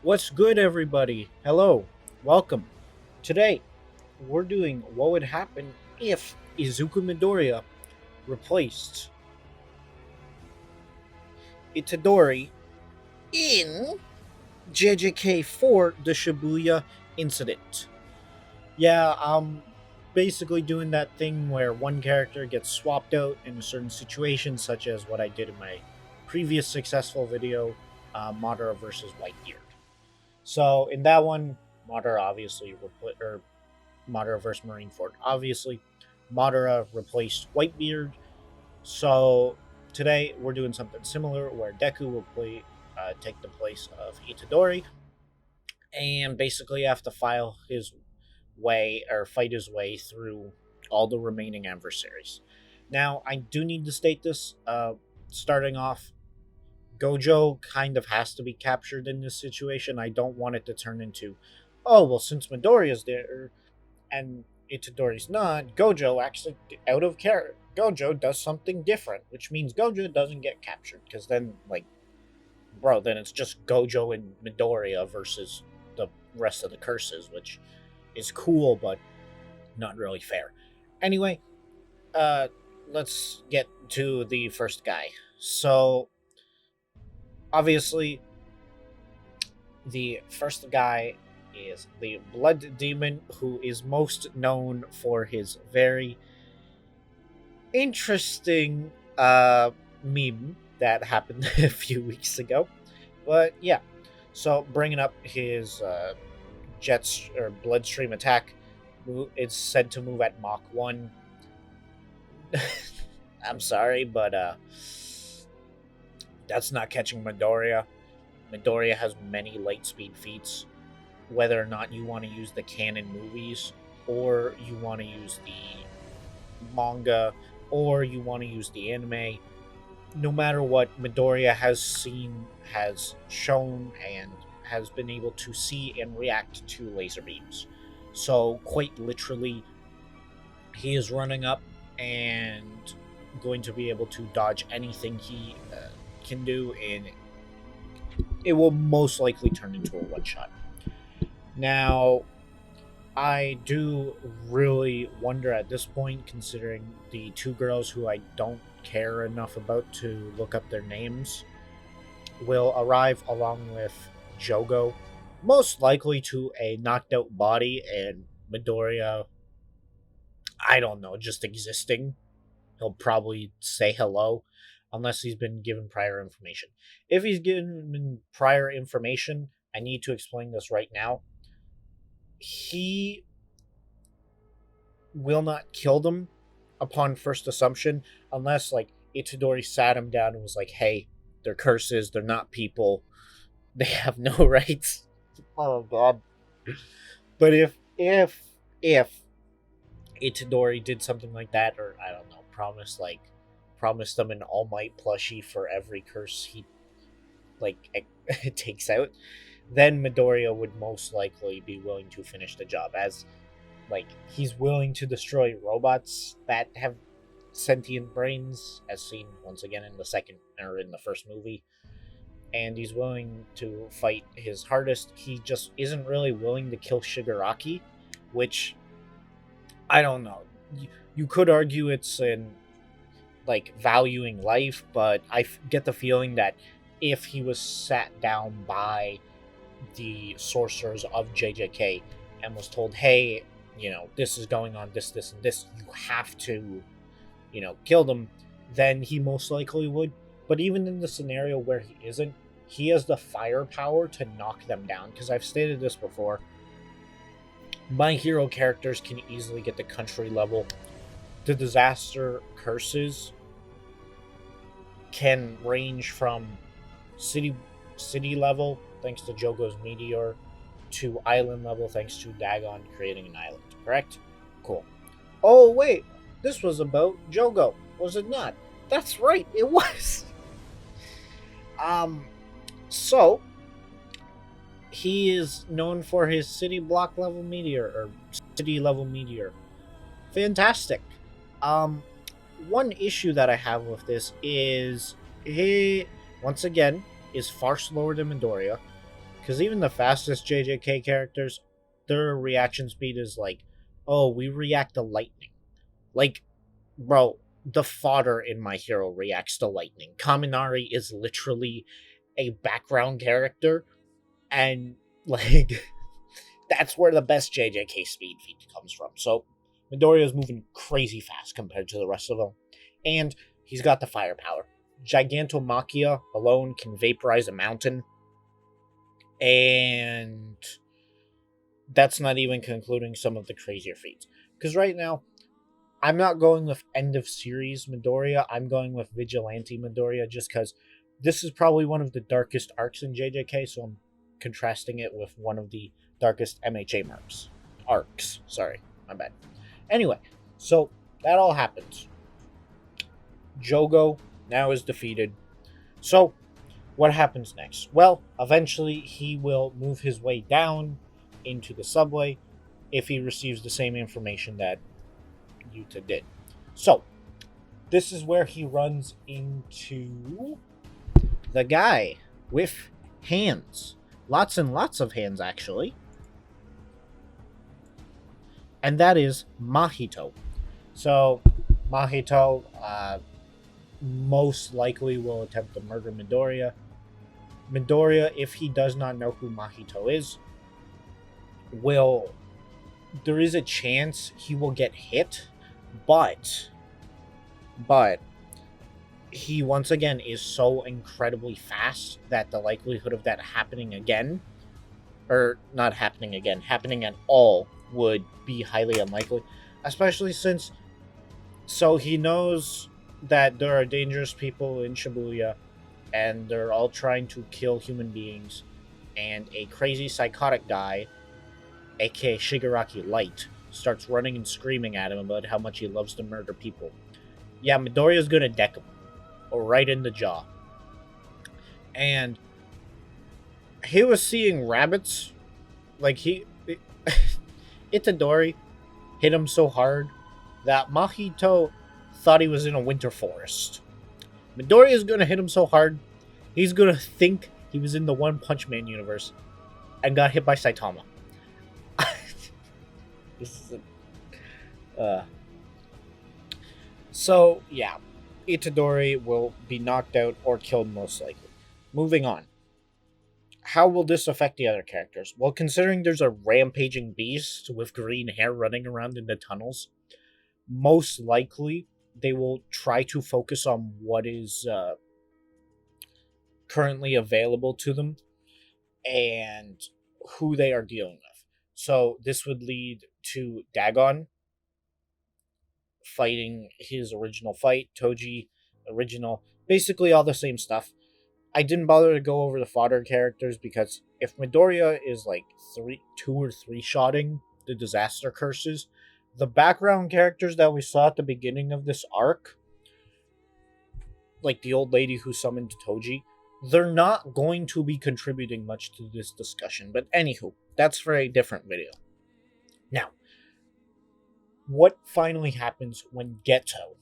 What's good, everybody? Hello, welcome. Today, we're doing what would happen if Izuku Midoriya replaced Itadori in JJK for the Shibuya incident. Yeah, I'm basically doing that thing where one character gets swapped out in a certain situation, such as what I did in my previous successful video, Madara versus Whitebeard. So in that one, Madara obviously Madara versus Marineford. Obviously, Madara replaced Whitebeard. So today we're doing something similar where Deku will take the place of Itadori and basically have to file his way or fight his way through all the remaining adversaries. Now, I do need to state this. Starting off, Gojo kind of has to be captured in this situation. I don't want it to turn into, oh well, since Midoriya's there and Itadori's not, Gojo actually out of character. Gojo does something different, which means Gojo doesn't get captured. Because then, then it's just Gojo and Midoriya versus the rest of the curses, which is cool, but not really fair. Anyway, uh, let's get to the first guy. So, obviously, the first guy is the Blood Demon, who is most known for his very interesting meme that happened a few weeks ago. But yeah, so bringing up his Jets or Bloodstream attack, it's said to move at Mach 1. I'm sorry, but that's not catching Midoriya. Midoriya has many light speed feats. Whether or not you want to use the canon movies, or you want to use the manga, or you want to use the anime, no matter what, Midoriya has shown, and has been able to see and react to laser beams. So, quite literally, he is running up and going to be able to dodge anything he can do, and it will most likely turn into a one shot. Now, I do really wonder at this point, considering the two girls who I don't care enough about to look up their names will arrive along with Jogo, most likely to a knocked out body, and Midoriya, I don't know, just existing. He'll probably say hello unless he's been given prior information. If he's given prior information, I need to explain this right now. He will not kill them upon first assumption unless Itadori sat him down and was like, "Hey, they're curses. They're not people. They have no rights." Oh god. But if Itadori did something like that, or I don't know, promised them an All Might plushie for every curse he takes out, then Midoriya would most likely be willing to finish the job, as he's willing to destroy robots that have sentient brains, as seen once again in the first movie, and he's willing to fight his hardest. He just isn't really willing to kill Shigaraki, which I don't know. You could argue it's in valuing life, but I get the feeling that if he was sat down by the sorcerers of JJK and was told, "Hey, this is going on, this, and this, you have to, kill them," then he most likely would. But even in the scenario where he isn't, he has the firepower to knock them down. Because I've stated this before, my hero characters can easily get to country level. The disaster curses can range from city level, thanks to Jogo's meteor, to island level, thanks to Dagon creating an island. Correct? Cool. Oh wait, this was about Jogo, was it not? That's right, it was. So he is known for his city block level meteor, or city level meteor. Fantastic. One issue that I have with this is he once again is far slower than Midoriya, Because even the fastest JJK characters, their reaction speed is like, oh, we react to lightning. Like, bro, the fodder in My Hero reacts to lightning. Kaminari is literally a background character, and like that's where the best JJK speed feed comes from. So Midoriya is moving crazy fast compared to the rest of them, and he's got the firepower. Gigantomachia alone can vaporize a mountain, and that's not even concluding some of the crazier feats. Because right now, I'm not going with end of series Midoriya. I'm going with Vigilante Midoriya just because this is probably one of the darkest arcs in JJK, so I'm contrasting it with one of the darkest MHA marks. Arcs. Sorry, my bad. Anyway, so that all happens. Jogo now is defeated. So, what happens next? Well, eventually he will move his way down into the subway if he receives the same information that Yuta did. So, this is where he runs into the guy with hands. Lots and lots of hands, actually. And that is Mahito. So, Mahito most likely will attempt to murder Midoriya. Midoriya, if he does not know who Mahito is, there is a chance he will get hit, but he once again is so incredibly fast that the likelihood of that happening again, or not happening again, happening at all, would be highly unlikely, especially since he knows that there are dangerous people in Shibuya and they're all trying to kill human beings, and a crazy psychotic guy, aka Shigaraki Light, starts running and screaming at him about how much he loves to murder people. Yeah, Midoriya's gonna deck him, or right in the jaw. And he was seeing rabbits, like Itadori hit him so hard that Mahito thought he was in a winter forest. Midoriya is gonna hit him so hard, he's gonna think he was in the One Punch Man universe and got hit by Saitama. This is So, yeah. Itadori will be knocked out or killed most likely. Moving on. How will this affect the other characters? Well, considering there's a rampaging beast with green hair running around in the tunnels, most likely they will try to focus on what is currently available to them and who they are dealing with. So this would lead to Dagon fighting his original fight, Toji, original, basically all the same stuff. I didn't bother to go over the fodder characters because if Midoriya is like 2 or 3 shotting the disaster curses, the background characters that we saw at the beginning of this arc, like the old lady who summoned Toji, they're not going to be contributing much to this discussion. But anywho, that's for a different video. Now, what finally happens when Geto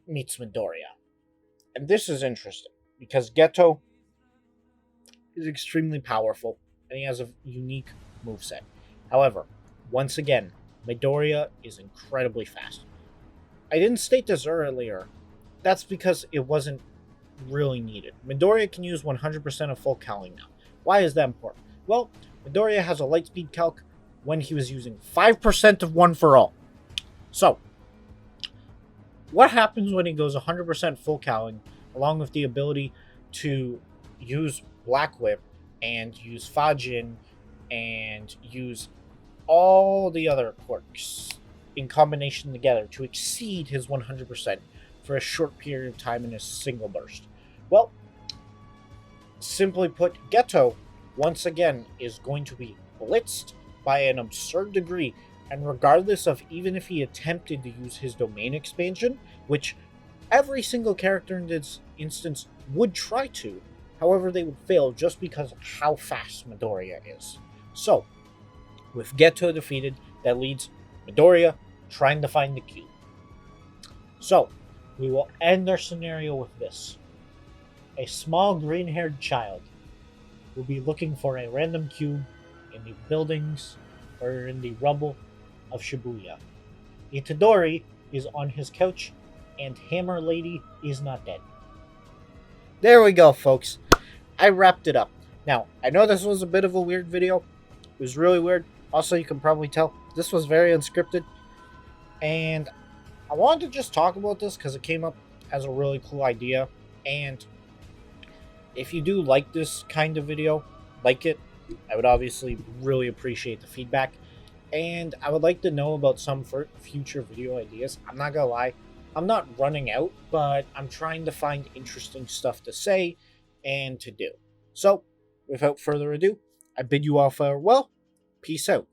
meets Midoriya? And this is interesting, because Geto is extremely powerful, and he has a unique moveset. However, once again, Midoriya is incredibly fast. I didn't state this earlier. That's because it wasn't really needed. Midoriya can use 100% of full cowling now. Why is that important? Well, Midoriya has a light speed calc when he was using 5% of One for All. So, what happens when he goes 100% full cowling, along with the ability to use Black Whip and use Fajin and use all the other quirks in combination together to exceed his 100% for a short period of time in a single burst? Well, simply put, Geto, once again, is going to be blitzed by an absurd degree, and regardless of even if he attempted to use his domain expansion, which every single character in this instance would try to, however they would fail just because of how fast Midoriya is. So, with Geto defeated, that leads Midoriya trying to find the cube. So, we will end our scenario with this. A small green-haired child will be looking for a random cube in the buildings or in the rubble of Shibuya. Itadori is on his couch, and Hammer Lady is not dead. There we go, folks. I wrapped it up. Now, I know this was a bit of a weird video. It was really weird. Also, you can probably tell this was very unscripted. And I wanted to just talk about this because it came up as a really cool idea. And if you do like this kind of video, like it, I would obviously really appreciate the feedback. And I would like to know about some future video ideas. I'm not gonna lie, I'm not running out, but I'm trying to find interesting stuff to say and to do. So, without further ado, I bid you all farewell. Peace out.